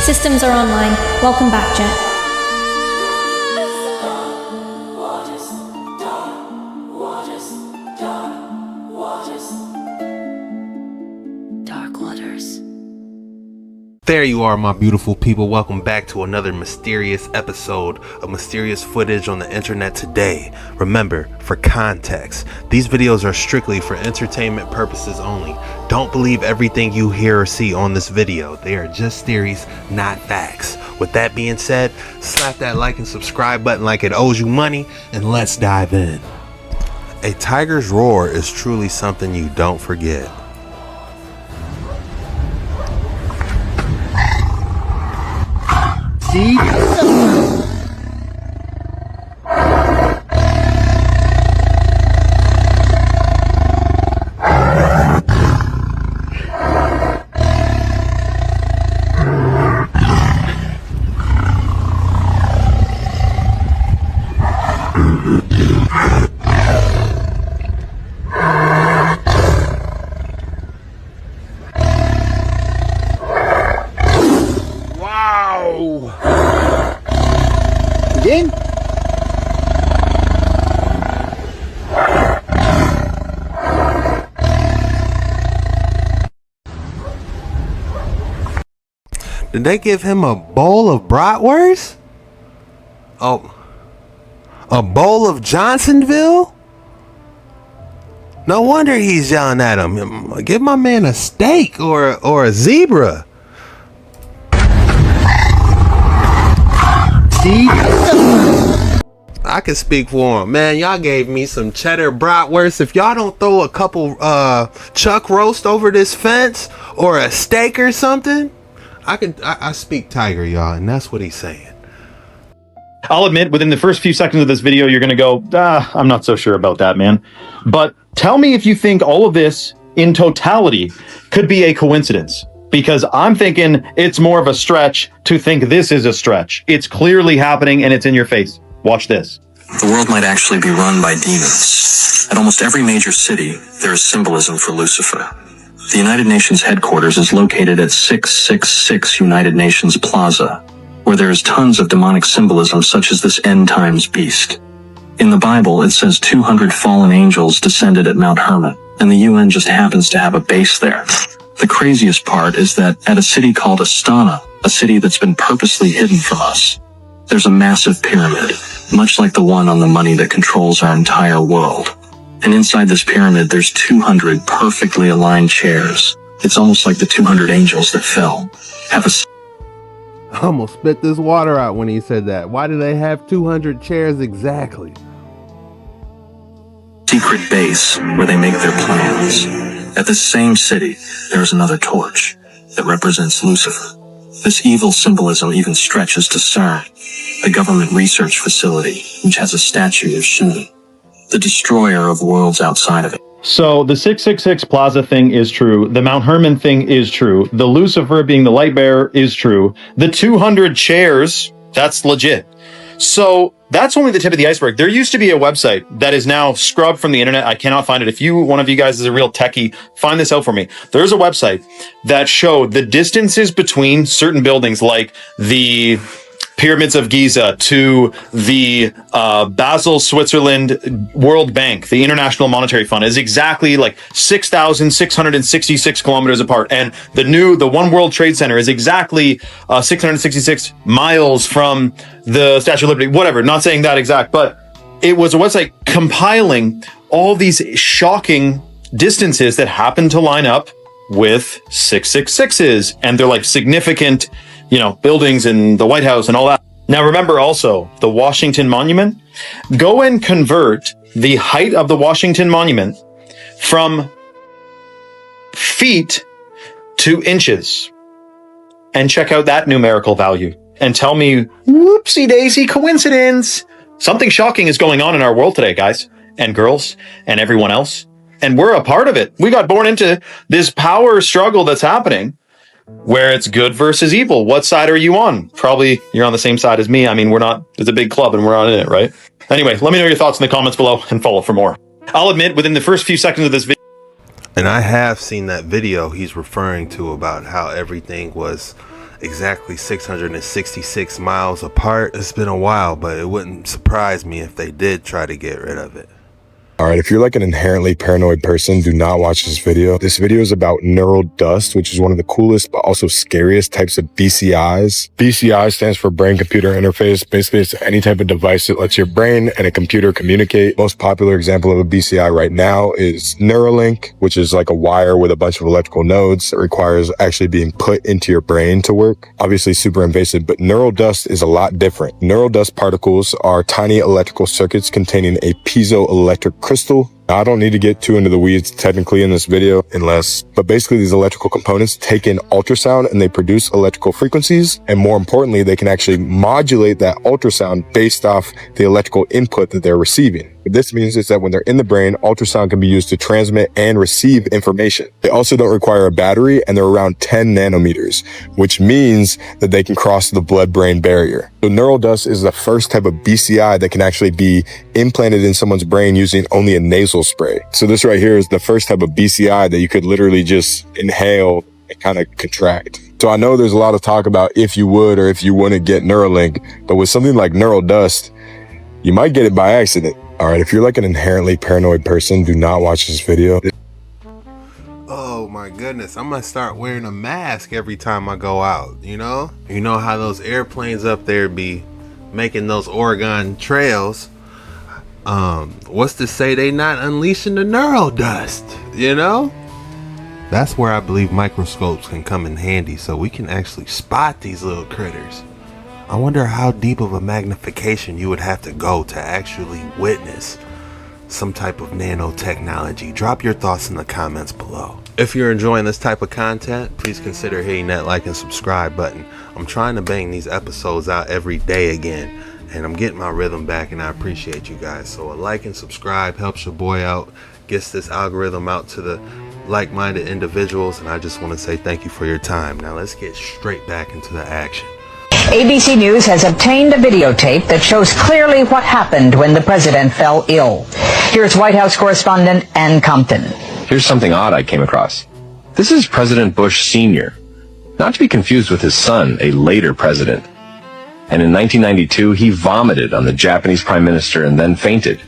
Systems are online. Welcome back, Jet. There you are, my beautiful people. Welcome back to another mysterious episode of mysterious footage on the internet today. Remember, for context, these videos are strictly for entertainment purposes only. Don't believe everything you hear or see on this video. They are just theories, not facts. With that being said, slap that like and subscribe button like it owes you money, and let's dive in. A tiger's roar is truly something you don't forget. See? Again? Did they give him a bowl of bratwurst? Oh, a bowl of Johnsonville? No wonder he's yelling at him. Give my man a steak or a zebra. See? I can speak for him, man. Y'all gave me some cheddar bratwurst. If y'all don't throw a couple chuck roast over this fence or a steak or something, I speak tiger, y'all, and that's what he's saying. I'll admit, within the first few seconds of this video, you're going to go, I'm not so sure about that, man. But tell me if you think all of this in totality could be a coincidence. Because I'm thinking it's more of a stretch to think this is a stretch. It's clearly happening and it's in your face. Watch this. The world might actually be run by demons. At almost every major city, there is symbolism for Lucifer. The United Nations headquarters is located at 666 United Nations Plaza, where there is tons of demonic symbolism such as this end times beast. In the Bible, it says 200 fallen angels descended at Mount Hermon, and the UN just happens to have a base there. The craziest part is that at a city called Astana, a city that's been purposely hidden from us, there's a massive pyramid, much like the one on the money that controls our entire world. And inside this pyramid, there's 200 perfectly aligned chairs. It's almost like the 200 angels that fell have a I almost spit this water out when he said that. Why do they have 200 chairs exactly? secret base where they make their plans. At this same city, there is another torch that represents Lucifer. This evil symbolism even stretches to CERN, a government research facility which has a statue of Shun, the destroyer of worlds outside of it. So the 666 Plaza thing is true. The Mount Hermon thing is true. The Lucifer being the light bearer is true. The 200 chairs, that's legit. So that's only the tip of the iceberg. There used to be a website that is now scrubbed from the internet. I cannot find it. If one of you guys is a real techie, find this out for me. There's a website that showed the distances between certain buildings, like the Pyramids of Giza to the Basel, Switzerland World Bank, the International Monetary Fund, is exactly like 6,666 kilometers apart. And the One World Trade Center is exactly 666 miles from the Statue of Liberty, whatever, not saying that exact, but it was a website compiling all these shocking distances that happen to line up with 666s. And they're like significant, buildings in the White House and all that. Now, remember also the Washington Monument. Go and convert the height of the Washington Monument from feet to inches and check out that numerical value and tell me, whoopsie daisy coincidence. Something shocking is going on in our world today, guys and girls and everyone else. And we're a part of it. We got born into this power struggle that's happening, where it's good versus evil. What side are you on? Probably you're on the same side as me. I mean, it's a big club and we're not in it, right? Anyway, let me know your thoughts in the comments below and follow for more. I'll admit, within the first few seconds of this video, and I have seen that video he's referring to about how everything was exactly 666 miles apart. It's been a while, but it wouldn't surprise me if they did try to get rid of it. Alright, if you're like an inherently paranoid person, do not watch this video. This video is about neural dust, which is one of the coolest but also scariest types of BCIs. BCI stands for brain-computer interface. Basically, it's any type of device that lets your brain and a computer communicate. Most popular example of a BCI right now is Neuralink, which is like a wire with a bunch of electrical nodes that requires actually being put into your brain to work. Obviously super invasive, but neural dust is a lot different. Neural dust particles are tiny electrical circuits containing a piezoelectric crystal. Now, I don't need to get too into the weeds technically in this video but basically these electrical components take in ultrasound and they produce electrical frequencies. And more importantly, they can actually modulate that ultrasound based off the electrical input that they're receiving. What this means is that when they're in the brain, ultrasound can be used to transmit and receive information. They also don't require a battery and they're around 10 nanometers, which means that they can cross the blood-brain barrier. So neural dust is the first type of BCI that can actually be implanted in someone's brain using only a nasal spray. So this right here is the first type of BCI that you could literally just inhale and kind of contract. So I know there's a lot of talk about if you would or if you wouldn't get Neuralink, but with something like neural dust, you might get it by accident. All right, if you're like an inherently paranoid person, do not watch this video. Oh my goodness, I'm gonna start wearing a mask every time I go out, you know? You know how those airplanes up there be making those Oregon trails? What's to say they not unleashing the neural dust, you know? That's where I believe microscopes can come in handy so we can actually spot these little critters. I wonder how deep of a magnification you would have to go to actually witness some type of nanotechnology. Drop your thoughts in the comments below. If you're enjoying this type of content, please consider hitting that like and subscribe button. I'm trying to bang these episodes out every day again, and I'm getting my rhythm back, and I appreciate you guys. So a like and subscribe helps your boy out, gets this algorithm out to the like-minded individuals, and I just want to say thank you for your time. Now let's get straight back into the action. ABC News has obtained a videotape that shows clearly what happened when the president fell ill. Here's White House correspondent Ann Compton. Here's something odd I came across. This is President Bush Sr., not to be confused with his son, a later president. And in 1992, he vomited on the Japanese prime minister and then fainted.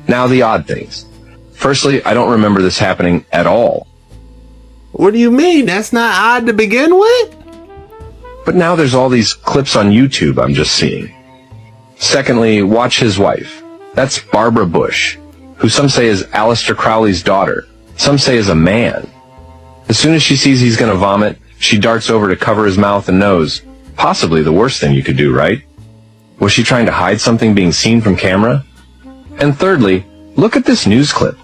Now the odd things. Firstly, I don't remember this happening at all. What do you mean? That's not odd to begin with? But now there's all these clips on YouTube I'm just seeing. Secondly, watch his wife. That's Barbara Bush, who some say is Aleister Crowley's daughter. Some say is a man. As soon as she sees he's gonna vomit, she darts over to cover his mouth and nose. Possibly the worst thing you could do, right? Was she trying to hide something being seen from camera? And thirdly, look at this news clip.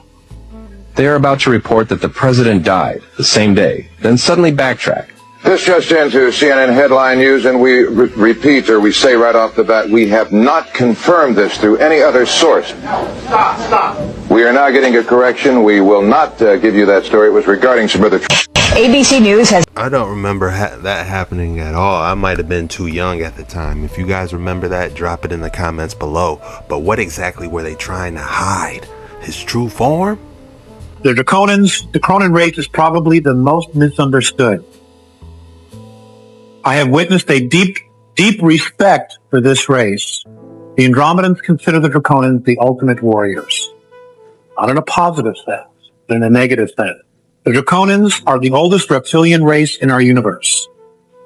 They are about to report that the president died the same day, then suddenly backtrack. This just into CNN headline news, and we repeat, or we say right off the bat, we have not confirmed this through any other source. Stop. We are now getting a correction. We will not give you that story. It was regarding some other... ABC News has... I don't remember that happening at all. I might have been too young at the time. If you guys remember that, drop it in the comments below. But what exactly were they trying to hide? His true form? The Draconian race is probably the most misunderstood. I have witnessed a deep respect for this race. The Andromedans consider the Draconians the ultimate warriors. Not in a positive sense, but in a negative sense. The Draconians are the oldest reptilian race in our universe.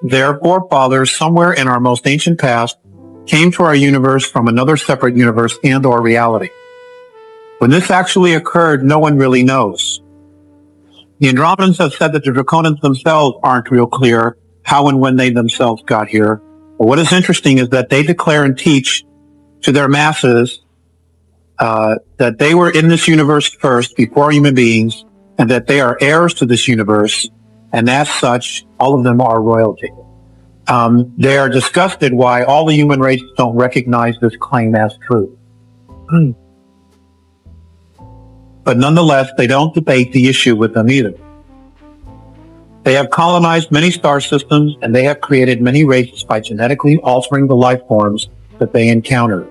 Their forefathers, somewhere in our most ancient past, came to our universe from another separate universe and or reality. When this actually occurred, no one really knows. The Andromedans have said that the Draconians themselves aren't real clear how and when they themselves got here. But what is interesting is that they declare and teach to their masses that they were in this universe first before human beings, and that they are heirs to this universe, and as such, all of them are royalty. They are disgusted why all the human race don't recognize this claim as true. But nonetheless, they don't debate the issue with them either. They have colonized many star systems, and they have created many races by genetically altering the life forms that they encounter.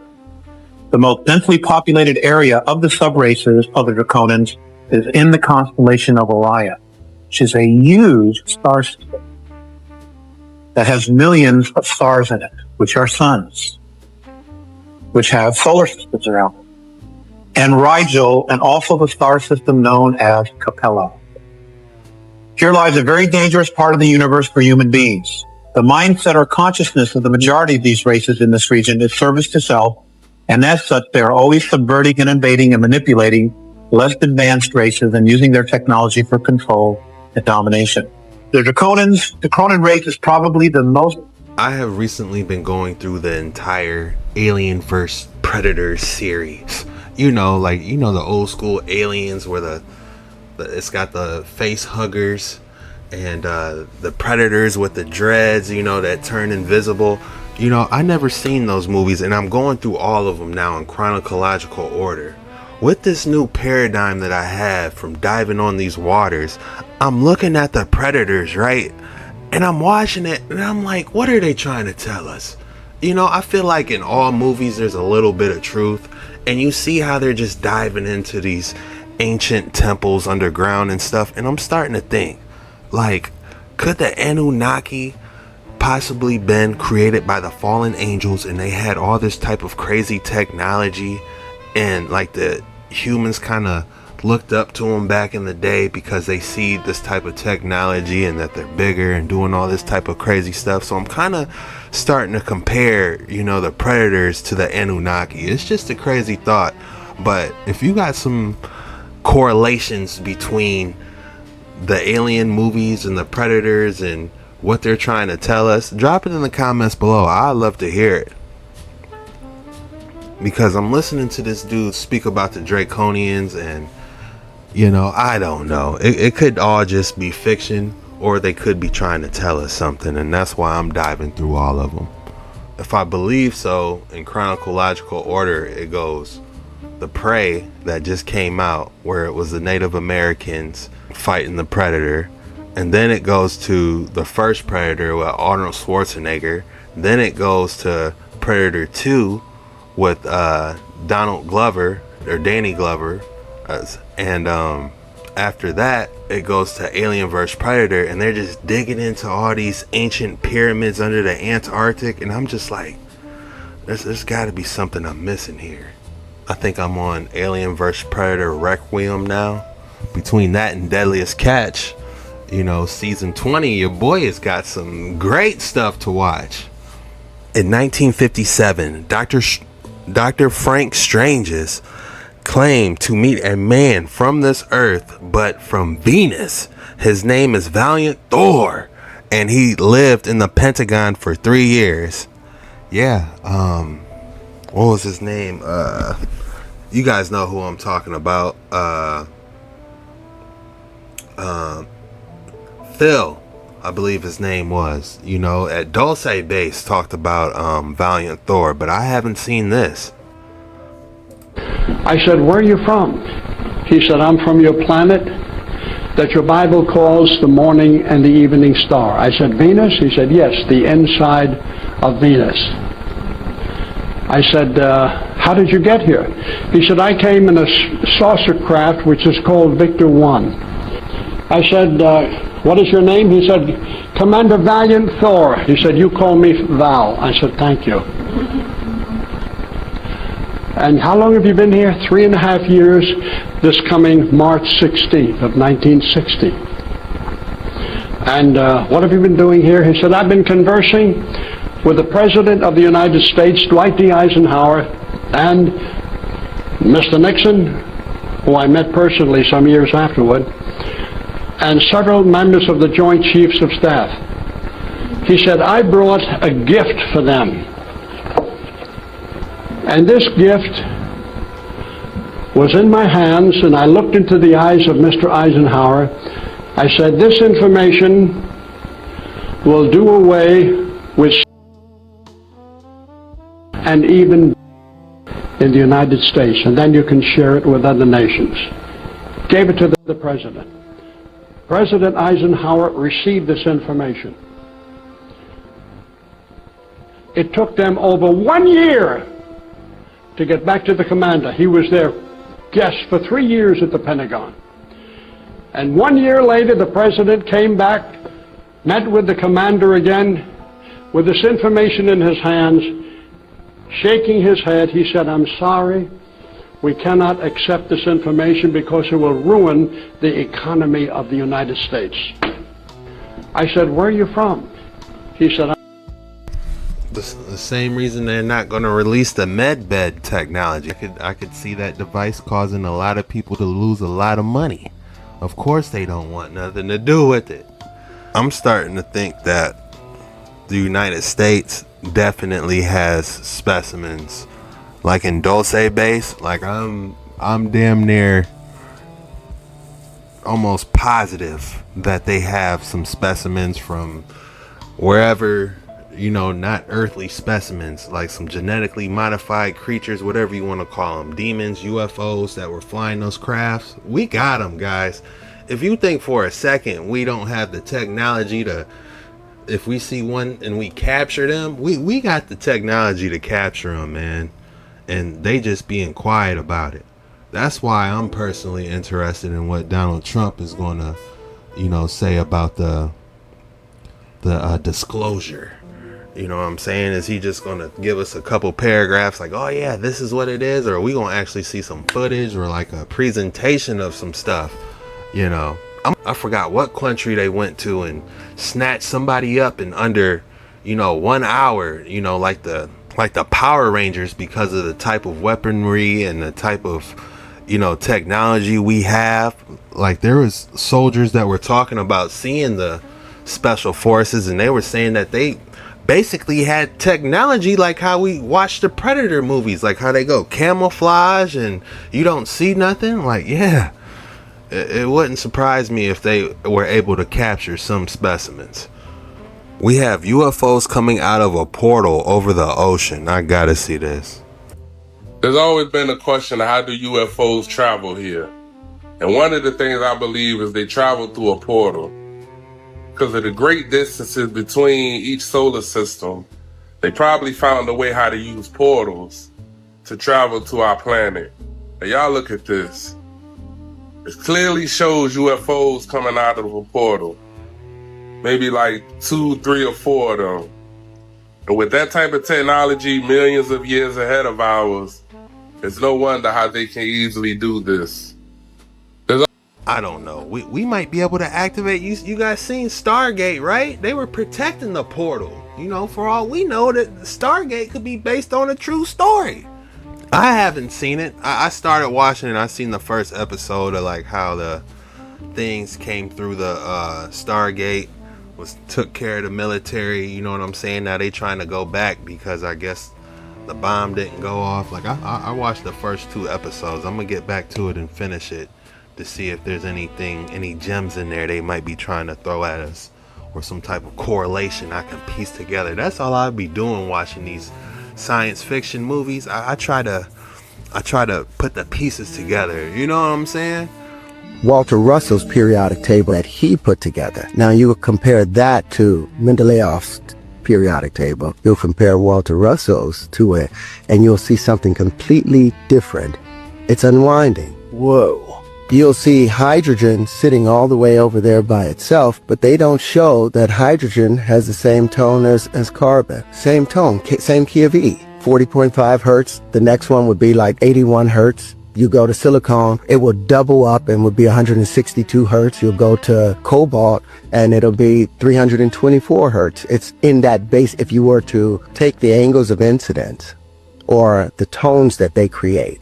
The most densely populated area of the subraces of the Draconians is in the constellation of Orion, which is a huge star system. that has millions of stars in it, which are suns, which have solar systems around them, and Rigel, and also the star system known as Capella. Here lies a very dangerous part of the universe for human beings. The mindset or consciousness of the majority of these races in this region is service to self, and as such, they are always subverting and invading and manipulating less advanced races and using their technology for control and domination. The Draconian race is probably the most... I have recently been going through the entire Alien vs. Predator series. You know, the old school Aliens where it's got the face huggers and the Predators with the dreads, that turn invisible. I never seen those movies, and I'm going through all of them now in chronological order. With this new paradigm that I have from diving on these waters, I'm looking at the Predators, right? And I'm watching it, and I'm like, what are they trying to tell us? I feel like in all movies, there's a little bit of truth, and you see how they're just diving into these ancient temples underground and stuff, and I'm starting to think, like, could the Anunnaki possibly been created by the fallen angels, and they had all this type of crazy technology, and like the humans kind of looked up to them back in the day because they see this type of technology and that they're bigger and doing all this type of crazy stuff. So I'm kind of starting to compare, the Predators to the Anunnaki. It's just a crazy thought, but if you got some correlations between the Alien movies and the Predators and what they're trying to tell us, drop it in the comments below. I'd love to hear it, because I'm listening to this dude speak about the Draconians, and I don't know, it could all just be fiction, or they could be trying to tell us something, and that's why I'm diving through all of them. If I believe so, in chronological order, it goes The Prey, that just came out, where it was the Native Americans fighting the Predator, and then it goes to the first Predator with Arnold Schwarzenegger. Then it goes to Predator 2 with Donald Glover, or Danny Glover, and after that it goes to Alien vs. Predator, and they're just digging into all these ancient pyramids under the Antarctic, and I'm just like, there's got to be something I'm missing here. I think I'm on Alien vs. Predator Requiem now. Between that and Deadliest Catch, season 20, your boy has got some great stuff to watch. In 1957, Dr. Frank Stranges claimed to meet a man from this earth, but from Venus. His name is Valiant Thor, and he lived in the Pentagon for 3 years. Yeah, what was his name? You guys know who I'm talking about. Phil, I believe his name was, at Dulce Base talked about Valiant Thor, but I haven't seen this. I said, where are you from? He said, I'm from your planet that your Bible calls the morning and the evening star. I said, Venus? He said, yes, the inside of Venus. I said, how did you get here? He said, I came in a saucer craft which is called Victor 1. I said, what is your name? He said, Commander Valiant Thor. He said, you call me Val. I said, thank you. And how long have you been here? 3.5 years, this coming March 16th of 1960. And what have you been doing here? He said, I've been conversing with the President of the United States, Dwight D. Eisenhower, and Mr. Nixon, who I met personally some years afterward, and several members of the Joint Chiefs of Staff. He said, I brought a gift for them. And this gift was in my hands, and I looked into the eyes of Mr. Eisenhower. I said, this information will do away with and even in the United States, and then you can share it with other nations. Gave it to the President. President Eisenhower received this information. It took them over 1 year to get back to the commander. He was their guest for 3 years at the Pentagon. And 1 year later, the President came back, met with the commander again, with this information in his hands, shaking his head, he said, "I'm sorry, we cannot accept this information because it will ruin the economy of the United States." I said, "Where are you from?" He said, The same reason they're not going to release the medbed technology. I could see that device causing a lot of people to lose a lot of money. Of course they don't want nothing to do with it. I'm starting to think that the United States definitely has specimens, like in Dulce Base. Like I'm damn near almost positive that they have some specimens from wherever, you know, not earthly specimens, like some genetically modified creatures, whatever you want to call them, demons, UFOs that were flying those crafts. We got them, guys. If you think for a second we don't have the technology to, if we see one and we capture them, we got the technology to capture them, man. And they just being quiet about it. That's why I'm personally interested in what Donald Trump is going to, you know, say about the disclosure. You know what I'm saying? Is he just going to give us a couple paragraphs like, oh yeah, this is what it is? Or are we going to actually see some footage or like a presentation of some stuff? You know, I forgot what country they went to and snatched somebody up in under, you know, 1 hour, you know, like the Power Rangers, because of the type of weaponry and the type of, you know, technology we have. Like there was soldiers that were talking about seeing the special forces, and they were saying that they basically had technology like how we watch the Predator movies, like how they go camouflage and you don't see nothing. Like, yeah, it wouldn't surprise me if they were able to capture some specimens. We have UFOs coming out of a portal over the ocean. I gotta see this. There's always been a question of how do UFOs travel here? And one of the things I believe is they travel through a portal. Because of the great distances between each solar system, they probably found a way how to use portals to travel to our planet. Now y'all look at this. It clearly shows UFOs coming out of a portal. Maybe like 2, 3, or 4 of them. And with that type of technology, millions of years ahead of ours, it's no wonder how they can easily do this. I don't know. We might be able to activate. You guys seen Stargate, right? They were protecting the portal. You know, for all we know, that Stargate could be based on a true story. I haven't seen it. I started watching it. I seen the first episode of like how the things came through the Stargate, took care of the military. You know what I'm saying? Now they trying to go back because I guess the bomb didn't go off. Like I watched the first 2 episodes. I'm gonna get back to it and finish it to see if there's any gems in there they might be trying to throw at us, or some type of correlation I can piece together. That's all I'd be doing watching these science fiction movies. I try to put the pieces together. You know what I'm saying? Walter Russell's periodic table that he put together. Now you would compare that to Mendeleev's periodic table. You'll compare Walter Russell's to it, and you'll see something completely different. It's unwinding. Whoa. You'll see hydrogen sitting all the way over there by itself, but they don't show that hydrogen has the same tone as carbon. Same tone, same key of E. 40.5 hertz. The next one would be like 81 hertz. You go to silicon, it will double up and would be 162 hertz. You'll go to cobalt and it'll be 324 hertz. It's in that base. If you were to take the angles of incidence or the tones that they create,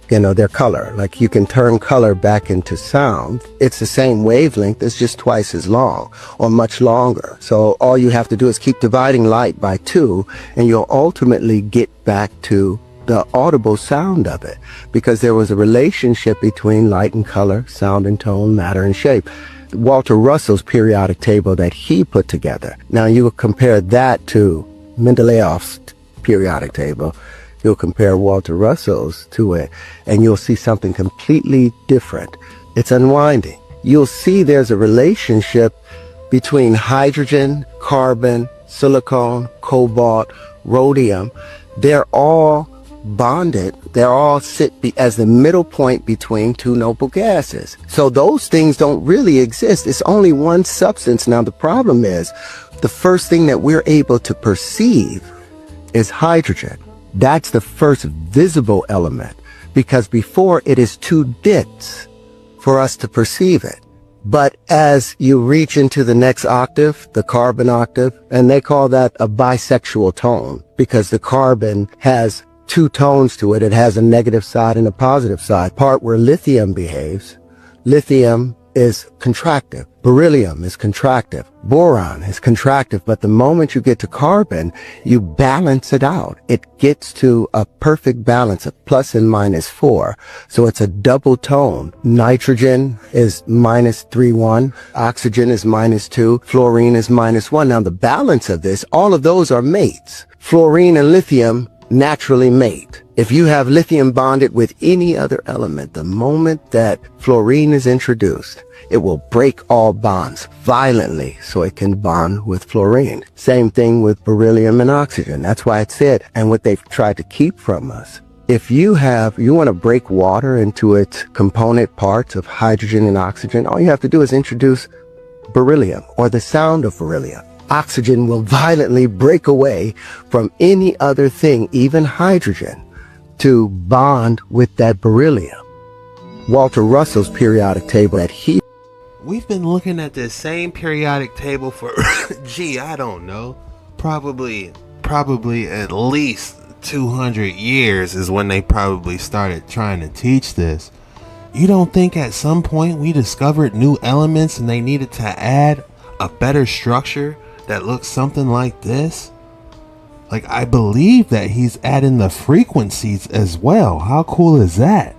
you know, their color, like you can turn color back into sound. It's the same wavelength, it's just twice as long or much longer. So all you have to do is keep dividing light by 2 and you'll ultimately get back to the audible sound of it, because there was a relationship between light and color, sound and tone, matter and shape. Walter Russell's periodic table that he put together. Now you would compare that to Mendeleev's periodic table. You'll compare Walter Russell's to it, and you'll see something completely different. It's unwinding. You'll see there's a relationship between hydrogen, carbon, silicon, cobalt, rhodium. They're all bonded. They all sit as the middle point between 2 noble gases. So those things don't really exist. It's only one substance. Now the problem is, the first thing that we're able to perceive is hydrogen. That's the first visible element, because before it is too dense for us to perceive it. But as you reach into the next octave, the carbon octave, and they call that a bisexual tone, because the carbon has two tones to it. It has a negative side and a positive side. Part where lithium behaves. Lithium is contractive. Beryllium is contractive. Boron is contractive. But the moment you get to carbon, you balance it out. It gets to a perfect balance of plus and minus 4. So it's a double tone. Nitrogen is minus 3,1. Oxygen is minus 2. Fluorine is minus 1. Now the balance of this, all of those are mates. Fluorine and lithium naturally mate. If you have lithium bonded with any other element, the moment that fluorine is introduced, it will break all bonds violently so it can bond with fluorine. Same thing with beryllium and oxygen. That's why it said, and what they've tried to keep from us, if you want to break water into its component parts of hydrogen and oxygen, all you have to do is introduce beryllium or the sound of beryllium. Oxygen will violently break away from any other thing, even hydrogen, to bond with that beryllium. Walter Russell's periodic table that he... We've been looking at this same periodic table for, I don't know, probably at least 200 years is when they probably started trying to teach this. You don't think at some point we discovered new elements and they needed to add a better structure that looks something like this? Like, I believe that he's adding the frequencies as well. How cool is that?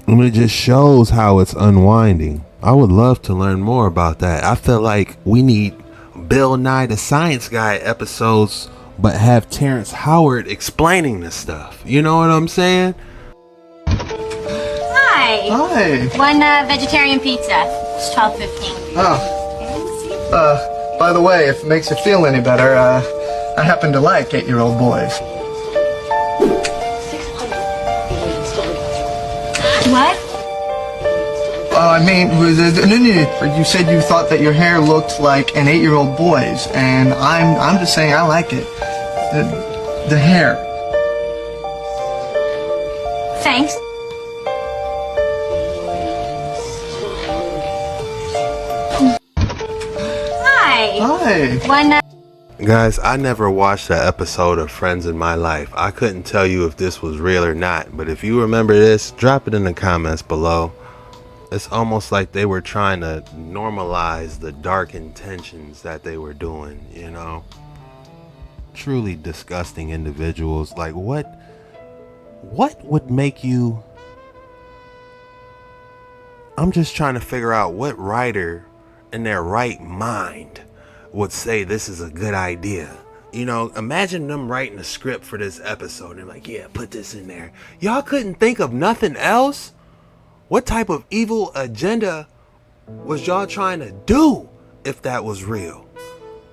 And it just shows how it's unwinding. I would love to learn more about that. I feel like we need Bill Nye the Science Guy episodes, but have Terrence Howard explaining this stuff. You know what I'm saying? Hi. Hi. One vegetarian pizza. It's $12.15. Oh. By the way, if it makes you feel any better, I happen to like 8-year-old boys. What? I mean, you said you thought that your hair looked like an 8-year-old boy's, and I'm just saying I like it. The hair. Thanks. Hi. One. Guys, I never watched an episode of Friends in my life. I couldn't tell you if this was real or not, but if you remember this, drop it in the comments below. It's almost like they were trying to normalize the dark intentions that they were doing, you know? Truly disgusting individuals. Like, what would make you... I'm just trying to figure out what writer in their right mind would say this is a good idea. You know, imagine them writing a script for this episode and they're like, yeah, put this in there. Y'all couldn't think of nothing else? What type of evil agenda was y'all trying to do if that was real?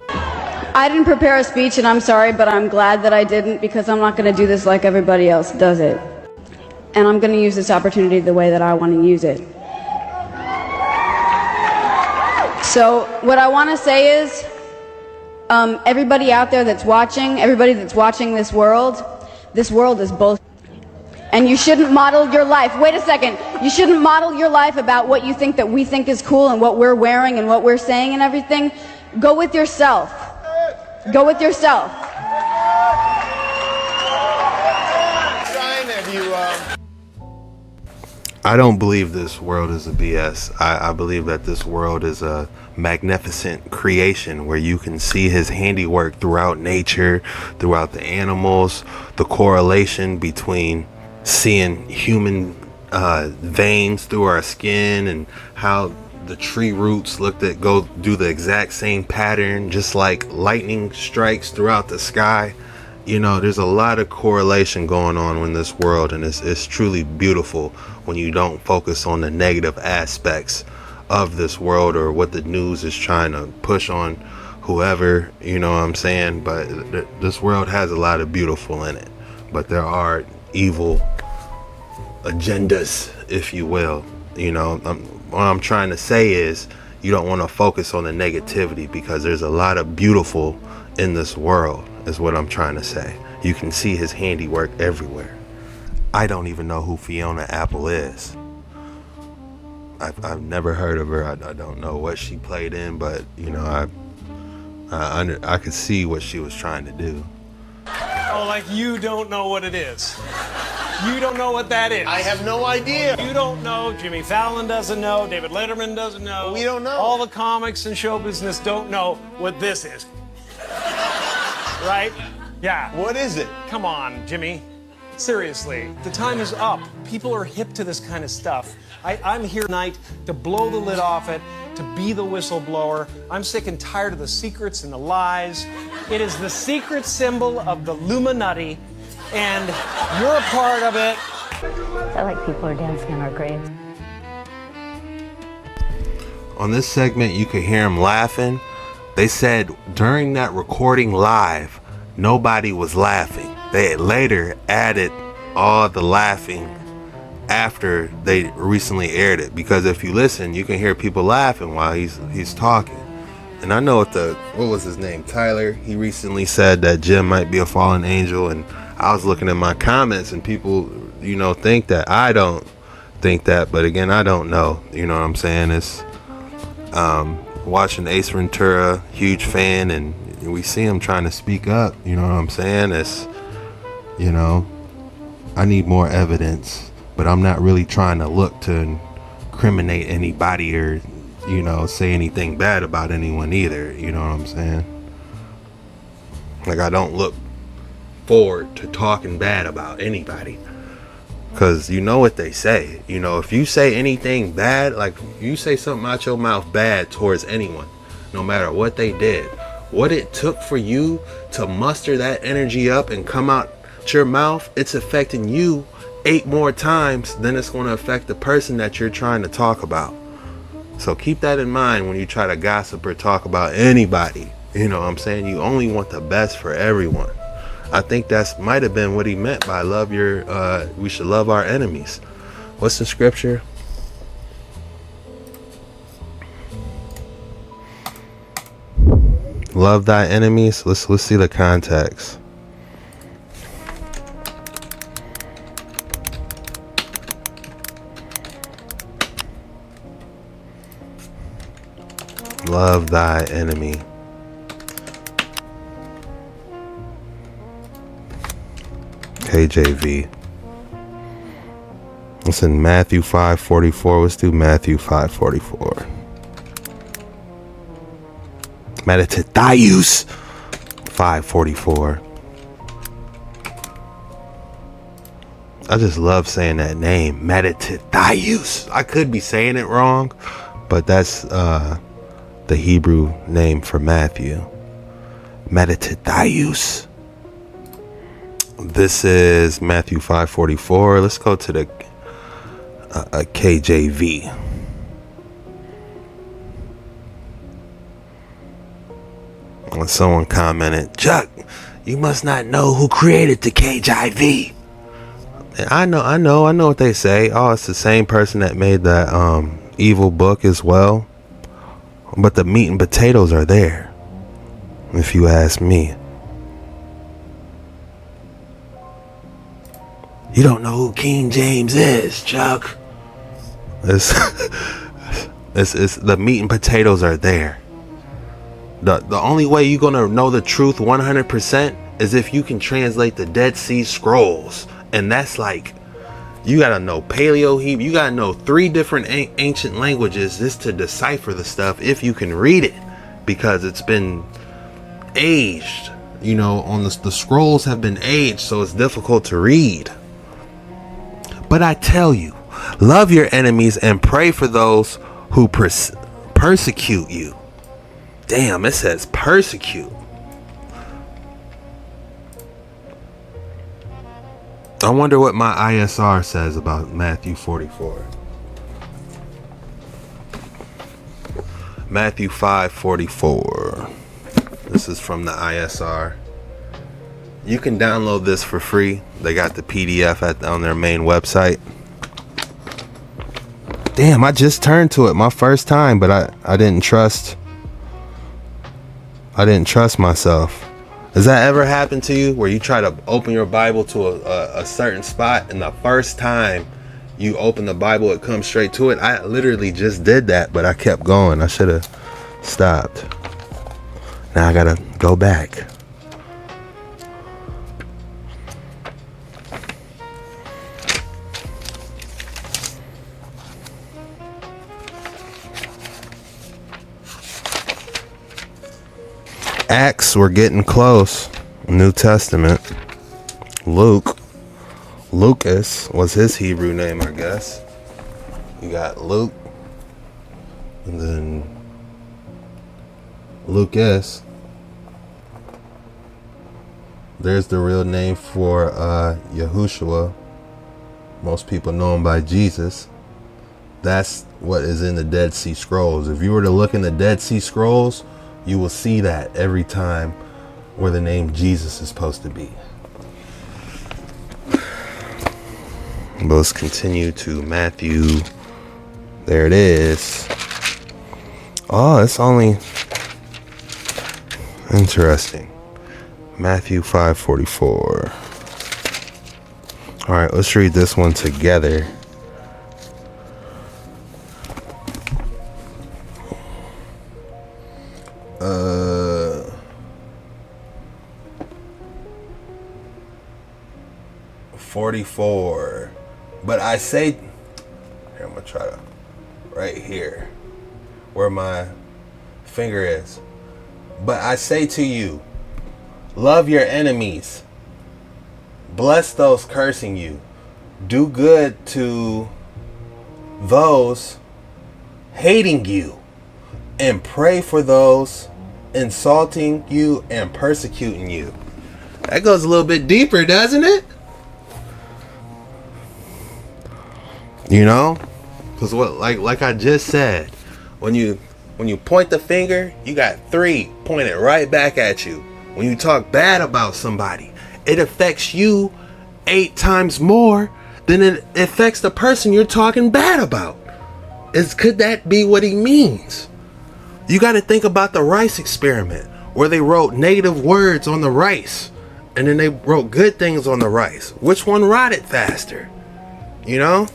I didn't prepare a speech, and I'm sorry, but I'm glad that I didn't, because I'm not going to do this like everybody else does it. And I'm going to use this opportunity the way that I want to use it. So what I want to say is, everybody out there that's watching, everybody that's watching this world is both. And you shouldn't model your life. Wait a second. You shouldn't model your life about what you think that we think is cool and what we're wearing and what we're saying and everything. Go with yourself. Go with yourself. I don't believe this world is a BS. I believe that this world is a magnificent creation where you can see his handiwork throughout nature, throughout the animals, the correlation between seeing human veins through our skin and how the tree roots go do the exact same pattern, just like lightning strikes throughout the sky. You know, there's a lot of correlation going on in this world, and it's truly beautiful when you don't focus on the negative aspects of this world or what the news is trying to push on whoever, you know what I'm saying? But this world has a lot of beautiful in it, but there are evil agendas, if you will. You know, what I'm trying to say is, you don't want to focus on the negativity, because there's a lot of beautiful in this world, is what I'm trying to say. You can see his handiwork everywhere. I don't even know who Fiona Apple is. I've never heard of her. I don't know what she played in, but you know, I could see what she was trying to do. Oh, like you don't know what it is. You don't know what that is. I have no idea. You don't know. Jimmy Fallon doesn't know. David Letterman doesn't know. We don't know. All the comics and show business don't know what this is. Right? Yeah. What is it? Come on, Jimmy. Seriously, the time is up. People are hip to this kind of stuff. I'm here tonight to blow the lid off it, to be the whistleblower. I'm sick and tired of the secrets and the lies. It is the secret symbol of the Illuminati, and you're a part of it. I feel like people are dancing on our graves. On this segment, you could hear him laughing. They said during that recording live, nobody was laughing. They had later added all the laughing after they recently aired it, because if you listen, you can hear people laughing while he's talking. And I know what was his name, Tyler, he recently said that Jim might be a fallen angel, and I was looking at my comments and people, you know, think that. I don't think that, but again, I don't know, you know what I'm saying? It's watching Ace Ventura, huge fan, and we see him trying to speak up, you know what I'm saying? It's, you know, I need more evidence, but I'm not really trying to look to incriminate anybody or, you know, say anything bad about anyone either, you know what I'm saying? Like, I don't look forward to talking bad about anybody, because you know what they say, you know, if you say anything bad, like you say something out your mouth bad towards anyone, no matter what they did, what it took for you to muster that energy up and come out your mouth, it's affecting you 8 more times than it's going to affect the person that you're trying to talk about. So keep that in mind when you try to gossip or talk about anybody. You know what I'm saying? You only want the best for everyone. I think that's might have been what he meant by we should love our enemies. What's the scripture? Love thy enemies. Let's see the context. Love thy enemy. KJV. It's in Matthew 5:44. Let's do Matthew 5:44. Matthew 5:44. I just love saying that name, Matthew. I could be saying it wrong, but that's the Hebrew name for Matthew. Matthew. This is Matthew 5:44. Let's go to the KJV. When someone commented, Chuck, you must not know who created the KJV. I know what they say. Oh, it's the same person that made that evil book as well. But the meat and potatoes are there, if you ask me. You don't know who King James is, Chuck. It's the meat and potatoes are there. The only way you're gonna know the truth 100% is if you can translate the Dead Sea Scrolls, and that's like, you gotta know Paleo Hebrew. You gotta know 3 different ancient languages just to decipher the stuff if you can read it, because it's been aged. You know, on the scrolls have been aged, so it's difficult to read. But I tell you, love your enemies and pray for those who persecute you. Damn, it says persecute. I wonder what my ISR says about Matthew 44. Matthew 5:44. This is from the ISR. You can download this for free. They got the PDF on their main website. Damn, I just turned to it my first time, but I didn't trust myself. Has that ever happened to you where you try to open your Bible to a certain spot, and the first time you open the Bible it comes straight to it? I literally just did that, but I kept going. I should have stopped. Now I gotta go back. Acts, we're getting close. New Testament. Luke. Lucas was his Hebrew name, I guess. You got Luke. And then Lucas. There's the real name for Yahushua. Most people know him by Jesus. That's what is in the Dead Sea Scrolls. If you were to look in the Dead Sea Scrolls, you will see that every time where the name Jesus is supposed to be. But let's continue to Matthew. There it is. Oh, it's only interesting. Matthew 5:44. All right, let's read this one together. Uh, 44. But I say, here, I'm gonna try to, right here, where my finger is. But I say to you, love your enemies, bless those cursing you, do good to those hating you, and pray for those insulting you and persecuting you. That goes a little bit deeper, doesn't it? You know, because what, like I just said, when you point the finger, you got 3 pointed right back at you. When you talk bad about somebody, it affects you 8 times more than it affects the person you're talking bad about. Could that be what he means? You got to think about the rice experiment, where they wrote negative words on the rice and then they wrote good things on the rice. Which one rotted faster? You know?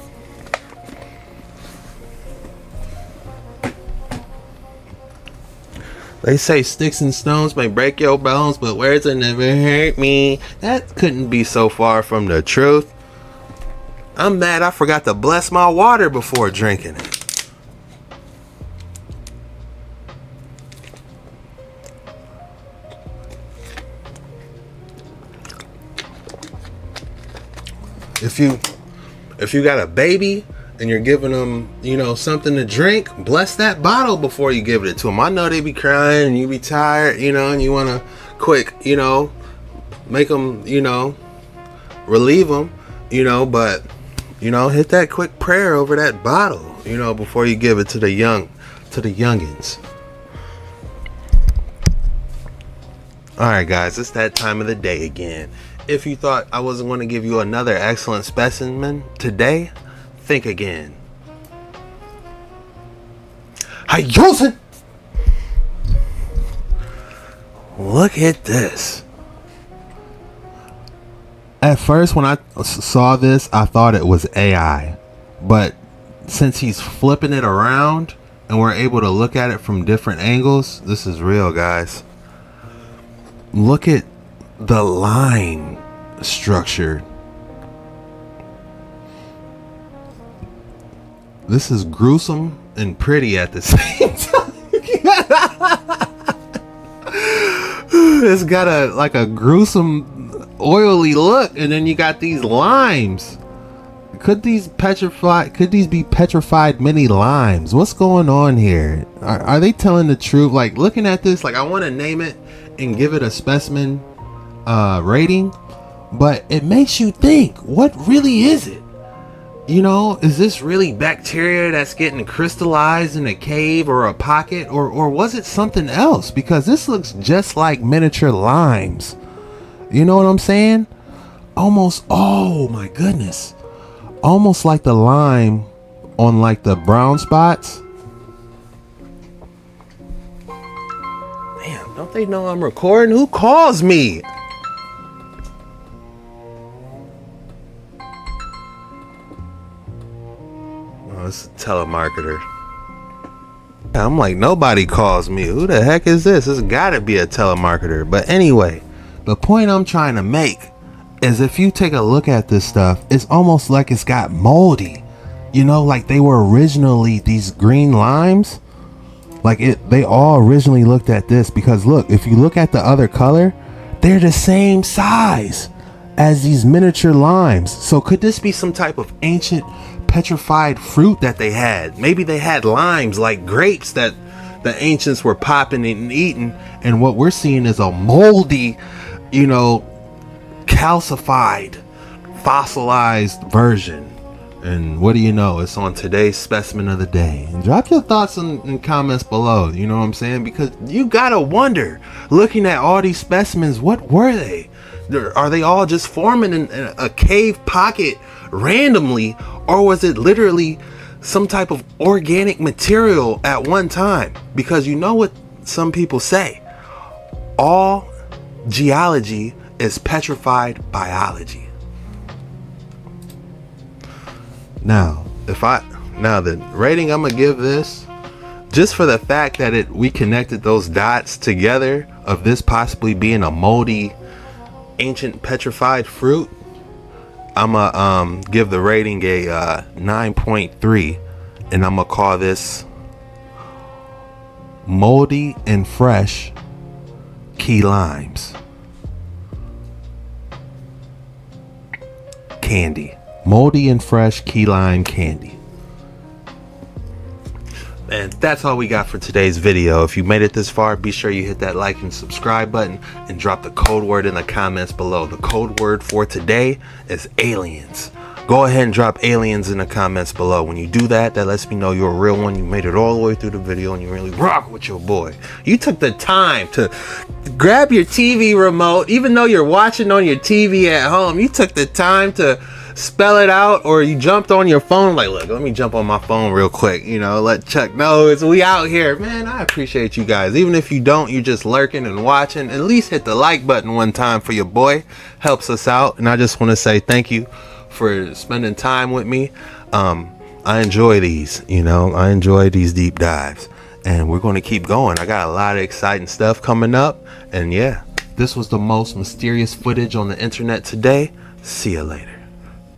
They say sticks and stones may break your bones, but words will never hurt me. That couldn't be so far from the truth. I'm mad I forgot to bless my water before drinking it. If you got a baby and you're giving them, something to drink, bless that bottle before you give it to them. I know they be crying and you be tired, and you want to quick, make them, relieve them, but, hit that quick prayer over that bottle, before you give it to the youngins. All right, guys, it's that time of the day again. If you thought I wasn't going to give you another excellent specimen today, think again. Hi, Joseph! Look at this. At first, when I saw this, I thought it was AI. But since he's flipping it around and we're able to look at it from different angles, this is real, guys. Look at the line structure. This is gruesome and pretty at the same time. It's got a gruesome oily look, and then you got these limes. Could these be petrified mini limes? What's going on here? Are they telling the truth? Like, looking at this, I want to name it and give it a specimen rating, but it makes you think, what really is it? Is this really bacteria that's getting crystallized in a cave or a pocket, or was it something else? Because this looks just like miniature limes. You know what I'm saying? Almost, oh my goodness. Almost like the lime on like the brown spots. Damn, don't they know I'm recording? Who calls me? Oh, it's a telemarketer. I'm like, nobody calls me. Who the heck is this? It's gotta be a telemarketer. But anyway, the point I'm trying to make is if you take a look at this stuff, it's almost like it's got moldy. You know, like they were originally these green limes. Like they all originally looked at this, because look, if you look at the other color, they're the same size as these miniature limes. So could this be some type of ancient petrified fruit that they had? Maybe they had limes like grapes that the ancients were popping and eating, and what we're seeing is a moldy, you know, calcified, fossilized version. And what do you know, it's on today's specimen of the day. And drop your thoughts in comments below, you know what I'm saying? Because you gotta wonder, looking at all these specimens, what were they? Are they all just forming in a cave pocket randomly, or was it literally some type of organic material at one time? Because you know what some people say, all geology is petrified biology. Now the rating I'm gonna give this, just for the fact that we connected those dots together of this possibly being a moldy ancient petrified fruit, I'm gonna give the rating a 9.3, and I'm gonna call this moldy and fresh key limes candy. Moldy and fresh key lime candy. And that's all we got for today's video. If you made it this far, be sure you hit that like and subscribe button and drop the code word in the comments below. The code word for today is aliens. Go ahead and drop aliens in the comments below. When you do that, that lets me know you're a real one. You made it all the way through the video and you really rock with your boy. You took the time to grab your TV remote, even though you're watching on your TV at home. You took the time to spell it out, or you jumped on your phone like, look, let me jump on my phone real quick, you know, let Chuck know it's we out here. Man, I appreciate you guys. Even if you don't, you're just lurking and watching, at least hit the like button one time for your boy. Helps us out. And I just want to say thank you for spending time with me. I enjoy these, you know, I enjoy these deep dives, and we're going to keep going. I got a lot of exciting stuff coming up, and yeah, this was the most mysterious footage on the internet today. See you later.